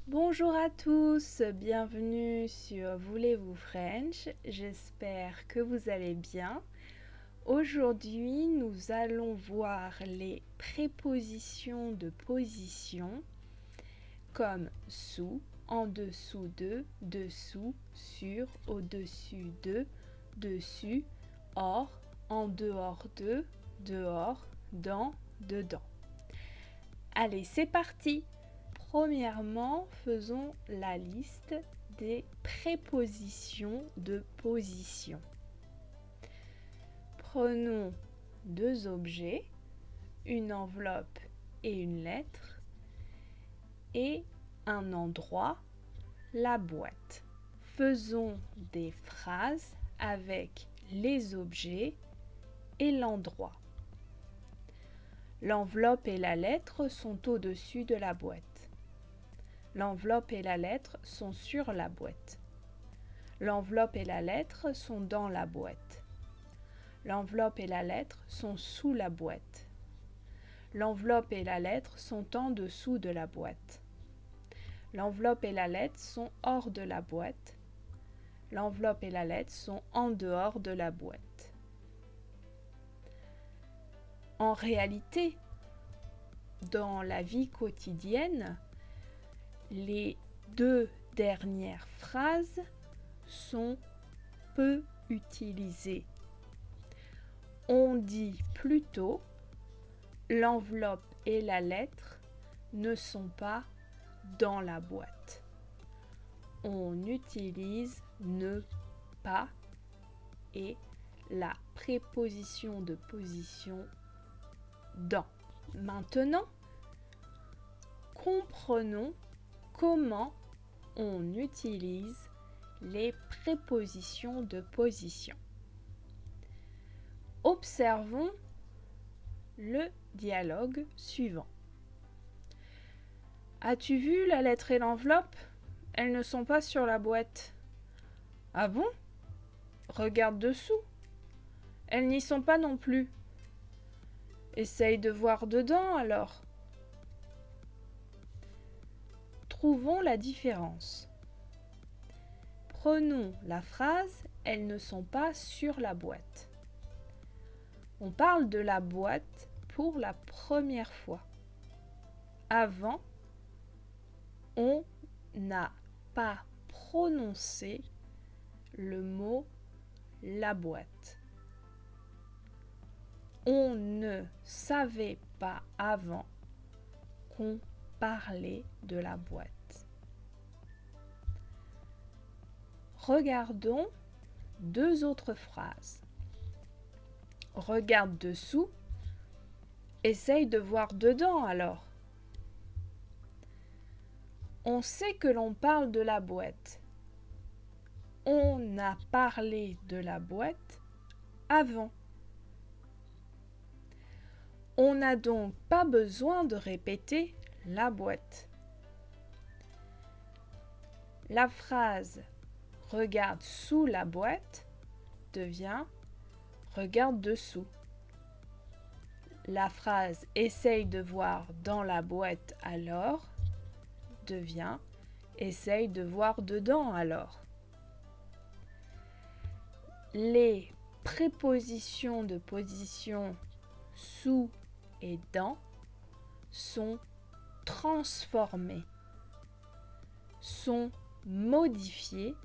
Bonjour à tous, bienvenue sur Voulez-vous French, j'espère que vous allez bien. Aujourd'hui, nous allons voir les prépositions de position comme sous, en dessous de, dessous, sur, au-dessus de, dessus, hors, en dehors de, dehors, dans, dedans. Allez, c'est parti! Premièrement, faisons la liste des prépositions de position. Prenons deux objets, une enveloppe et une lettre, et un endroit, la boîte. Faisons des phrases avec les objets et l'endroit. L'enveloppe et la lettre sont au-dessus de la boîte. L'enveloppe et la lettre sont sur la boîte. L'enveloppe et la lettre sont dans la boîte. L'enveloppe et la lettre sont sous la boîte. L'enveloppe et la lettre sont en dessous de la boîte. L'enveloppe et la lettre sont hors de la boîte. L'enveloppe et la lettre sont en dehors de la boîte. En réalité, dans la vie quotidienne, les deux dernières phrases sont peu utilisées. On dit plutôt l'enveloppe et la lettre ne sont pas dans la boîte. On utilise ne pas et la préposition de position dans. Maintenant, comprenons comment on utilise les prépositions de position. Observons le dialogue suivant. As-tu vu la lettre et l'enveloppe? Elles ne sont pas sur la boîte. Ah bon? Regarde dessous. Elles n'y sont pas non plus. Essaye de voir dedans alors. Trouvons la différence. Prenons la phrase « Elles ne sont pas sur la boîte ». On parle de la boîte pour la première fois. Avant, on n'a pas prononcé le mot « la boîte ». On ne savait pas avant qu'on parlait de la boîte. Regardons deux autres phrases. Regarde dessous, essaye de voir dedans alors. On sait que l'on parle de la boîte. On a parlé de la boîte avant. On n'a donc pas besoin de répéter la boîte. La phrase « Regarde sous la boîte » devient « Regarde dessous ». La phrase « Essaye de voir dans la boîte alors » devient « Essaye de voir dedans alors ». Les prépositions de position sous et dans sont transformées, sont modifiées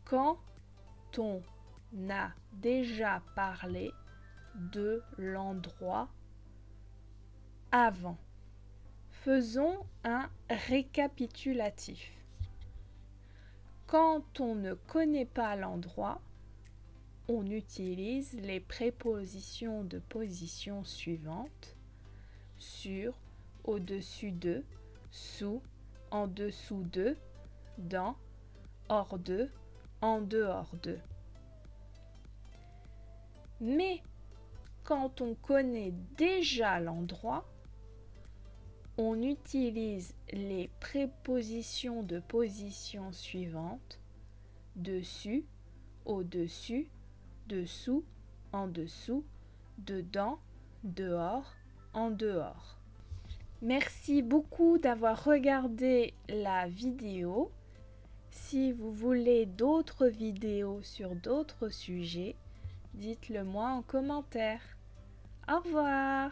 quand on a déjà parlé de l'endroit avant. Faisons un récapitulatif. Quand on ne connaît pas l'endroit, on utilise les prépositions de position suivantes: sur, au-dessus de, sous, en dessous de, dans, hors de, en dehors de. Mais quand on connaît déjà l'endroit, on utilise les prépositions de position suivantes: dessus, au-dessus, dessous, en dessous, dedans, dehors, en dehors. Merci beaucoup d'avoir regardé la vidéo. Si vous voulez d'autres vidéos sur d'autres sujets, dites-le moi en commentaire. Au revoir!